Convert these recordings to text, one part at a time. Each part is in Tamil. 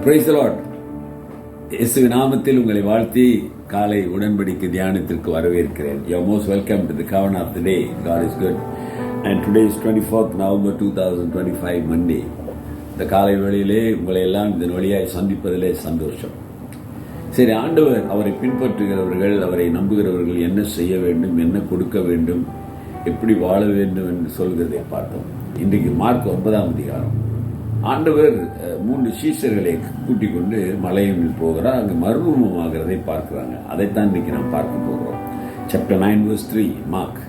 Praise the Lord. இயேசுவின் நாமத்தில் உங்களை வாழ்த்தி காலை உடன்படிக்கை தியானத்திற்கு வரவேற்கிறேன். You are most welcome to the Covenant of the Day. God is good. And today is 24th November 2025 Monday. இந்த காலை வேளையிலே உங்களை எல்லாம் இதன் வழியாய் சந்திப்பதிலே சந்தோஷம். சரி, ஆண்டவர் அவரை பின்பற்றுகிறவர்கள், அவரை நம்புகிறவர்கள் என்ன செய்ய வேண்டும், என்ன கொடுக்க வேண்டும், எப்படி வாழ வேண்டும் என்று சொல்கிறதை பார்த்தோம். இன்றைக்கு மார்க் 9ஆம் அதிகாரம். ஆண்டவர் 3 சீஷர்களை கூட்டிக் கொண்டு மலையில் போகிறார். அங்கு மறுரூபமாகிறதை பார்க்கிறாங்க. அதைத்தான் இன்றைக்கு நாம் பார்க்க போகிறோம். சாப்டர் 9 verse 3 மார்க்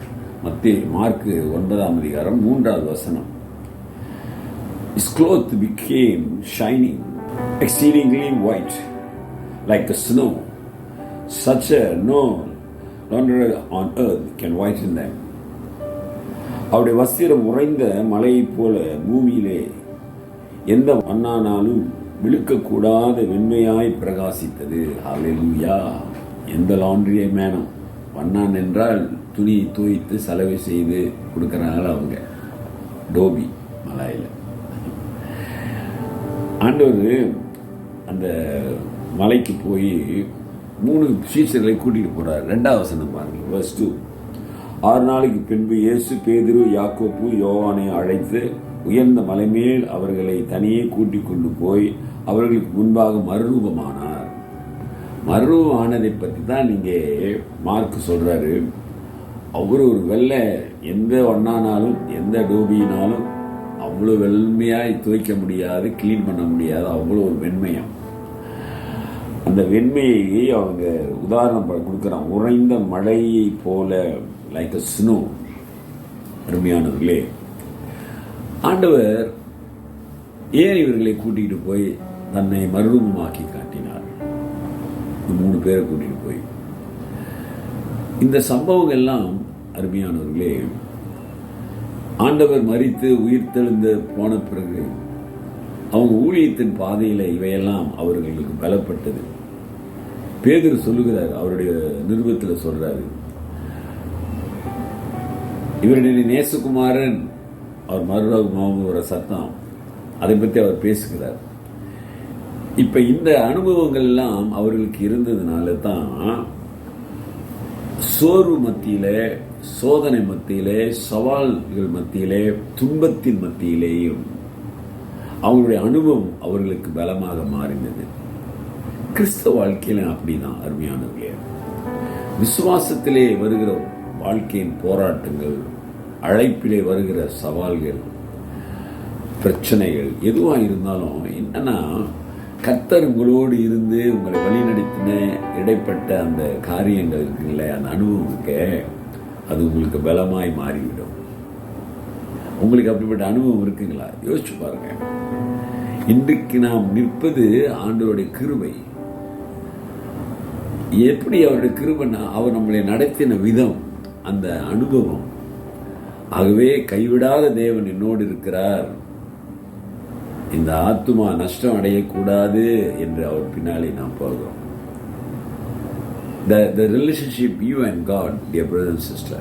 9ஆம் அதிகாரம் 3வது வசனம். His clothes became shining, exceedingly white, like the snow, such a no launderer on earth can whiten them. அவருடைய வஸ்திரம் உறைந்த மலையைப் போல பூமியிலே எந்த வண்ணானாலும் விழுக்கக்கூடாத வெண்மையாய் பிரகாசித்தது. ஹல்லேலூயா. எந்த லாண்ட்ரியை மேனும் வண்ணான் என்றால் துணி துவைத்து சலவை செய்து கொடுக்கறாங்க அவங்க. டோபி மலாயில் ஆண்டவர் அந்த மலைக்கு போய் 3 சீஷர்களை கூட்டிட்டு போறார். 2வது வசனம் பாருங்க, verse 2. 6 நாளைக்கு பின்பு இயேசு பேதுரு, யாக்கோப்பு, யோவானை அழைத்து உயர்ந்த மலைமேல் அவர்களை தனியே கூட்டிக் கொண்டு போய் அவர்களுக்கு முன்பாக மறுரூபமானார். மறுரூபமானதை பற்றி தான் இங்கே மார்க் சொல்றாரு. அவர் ஒரு வெள்ளை, எந்த வண்ணானாலும் எந்த டோபியினாலும் அவ்வளோ வெண்மையாய் துவைக்க முடியாது, கிளீன் பண்ண முடியாது, அவ்வளோ ஒரு வெண்மையம். அந்த வெண்மையை அவங்க உதாரணம் கொடுக்குறான். உறைந்த மழையை போல, லைக் அ ஸ்னோ. அருமையானவர்களே, ஆண்டவர் ஏன் இவர்களை கூட்டிகிட்டு போய் தன்னை மறுரூபமாக்கி காட்டினார்? 3 பேரை கூட்டிகிட்டு போய் இந்த சம்பவங்கள்லாம் அருமையானவர்களே, ஆண்டவர் மரித்து உயிர்த்தெழுந்து போன பிறகு அவங்க ஊழியத்தின் பாதையில் இவையெல்லாம் அவர்களுக்கு பலப்பட்டது. பேதுரு சொல்லுகிறார், அவருடைய நிருபத்தில் சொல்றாரு, இவருடைய நேசகுமாரன், அவர் மறுரூபமாகிற சத்தம், அதை பற்றி அவர் பேசுகிறார். இப்ப இந்த அனுபவங்கள் எல்லாம் அவர்களுக்கு இருந்ததுனால தான் சோர்வு மத்தியிலே, சோதனை மத்தியிலே, சவால்கள் மத்தியிலே, துன்பத்தின் மத்தியிலேயும் அவங்களுடைய அனுபவம் அவர்களுக்கு பலமாக மாறினது. கிறிஸ்தவ வாழ்க்கையில அப்படிதான் அருமையானவர்களே. விசுவாசத்திலே வருகிற வாழ்க்கையின் போராட்டங்கள், அழைப்பிலே வருகிற சவால்கள், பிரச்சனைகள் எதுவாக இருந்தாலும் என்னன்னா, கர்த்தர் உங்களோடு இருந்து உங்களை வழிநடத்தின இடைப்பட்ட அந்த காரியங்கள் இருக்குல்ல, அந்த அனுபவம் இருக்க, அது உங்களுக்கு பலமாய் மாறிவிடும். உங்களுக்கு அப்படிப்பட்ட அனுபவம் இருக்குங்களா? யோசிச்சு பாருங்க. இன்றைக்கு நாம் நிற்பது ஆண்டவருடைய கிருபை. எப்படி அவருடைய கிருபைன்னா, அவர் நம்மளை நடத்தின விதம், அந்த அனுபவம். ஆகவே கைவிடாத தேவன் என்னோடு இருக்கிறார், இந்த ஆத்துமா நஷ்டம் அடையக்கூடாது என்று அவர் பின்னாலே நாம் போகிறோம். The relationship you and God, dear brother and sister,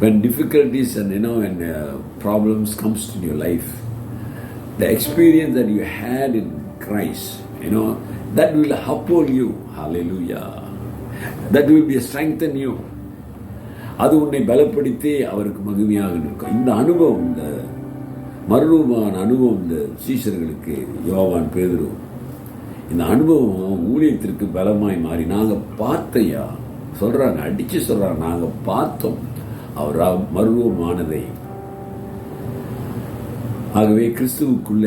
when difficulties and when problems comes to your life, the experience that you had in Christ, that will uphold you. Hallelujah. That will be strengthen you. அது உன்னை பலப்படுத்தி அவருக்கு மகிமையாக இருக்கும். இந்த அனுபவம், இந்த மறுரூபமான அனுபவம் இந்த சீஷர்களுக்கு, யோவான், பேதுரு, இந்த அனுபவம் ஊழியத்திற்கு பலமாய் மாறி, நாங்க பார்த்தையா சொல்றாங்க, அடிச்சு சொல்றாங்க, நாங்க பார்த்தோம் அவர் மறுரூபமானதை. ஆகவே கிறிஸ்துவுக்குள்ள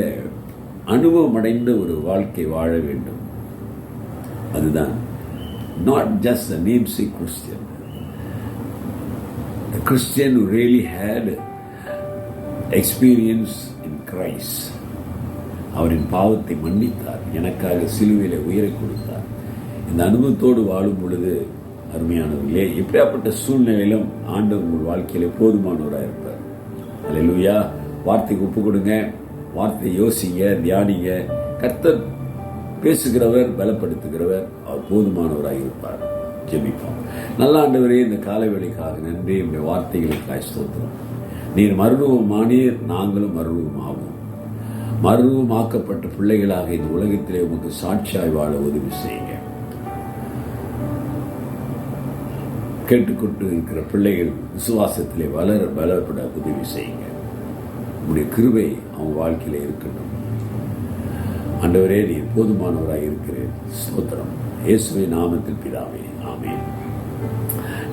அனுபவம் அடைந்த ஒரு வாழ்க்கை வாழ வேண்டும். அதுதான் not just a namesake Christian. A Christian who really had experience in Christ. அவரின் பாவத்தை மன்னித்தார், எனக்காக சிலுவையிலே உயிரை கொடுத்தார். இந்த அனுபவத்தோடு வாழும் பொழுது அருமையானவர்களே, எப்படியாப்பட்ட சூழ்நிலையிலும் ஆண்டவர் உங்கள் வாழ்க்கையிலே போதுமானவராக இருப்பார். அல்லேலூயா. வார்த்தைக்கு ஒப்பு கொடுங்க, வார்த்தை யோசிங்க, தியானிங்க. கர்த்தர் பேசுகிறவர், பலப்படுத்துகிறவர், அவர் போதுமானவராக இருப்பார். ஜெபிப்போம். நல்ல ஆண்டவரே, இந்த காலை வேளைக்காக நன்றி. உடைய வார்த்தைகளுக்காக ஸ்தோத்திரம். நீர் மறுரூபமானீர், நாங்களும் மறுரூபமாகும். மறுரூபமாக்கப்பட்ட பிள்ளைகளாக இந்த உலகத்திலே உமக்கு சாட்சியாய் வாழ உதவி செய்யுங்க. கேட்டுக்கொண்டு இருக்கிற பிள்ளைகள் விசுவாசத்திலே பலப்பட உதவி செய்யுங்க. உங்களுடைய கிருபை அவங்க வாழ்க்கையில இருக்கணும். ஆண்டவரே, நீர் போதுமானவராய் இருக்கிறேன். ஸ்தோத்திரம். இயேசுவின் நாமத்தில் பிதாவே, ஆமென்.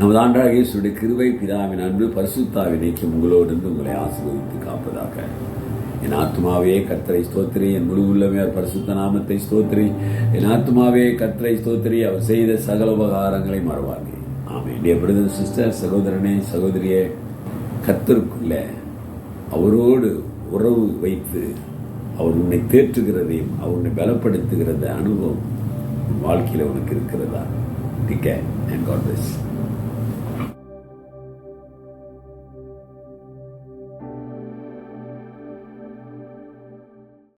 நமது ஆண்டவராகிய இயேசுவுடைய கிருபை, பிதாவின் அன்பு, பரிசுத்தாவின் ஐக்கியம் உங்களோடு உங்களை ஆசீர்வதித்து காப்பதாக. என் ஆத்மாவே கர்த்தரை ஸ்தோத்திரி, என் முழு உள்ளமே அவர் பரிசுத்த நாமத்தை ஸ்தோத்திரி. என் ஆத்மாவே கர்த்தரை ஸ்தோத்திரி, அவர் செய்த சகல உபகாரங்களை மறவாதே. ஆமென். டியர் பிரதர் சிஸ்டர், சகோதரனே சகோதரியே, கர்த்தருக்குள்ள அவரோடு உறவு வைத்து அவர் உன்னை தேற்றுகிறதையும் அவர் உன்னை பலப்படுத்துகிறத அனுபவம் வாழ்க்கையில் உனக்கு இருக்கிறதா? Take care and God bless.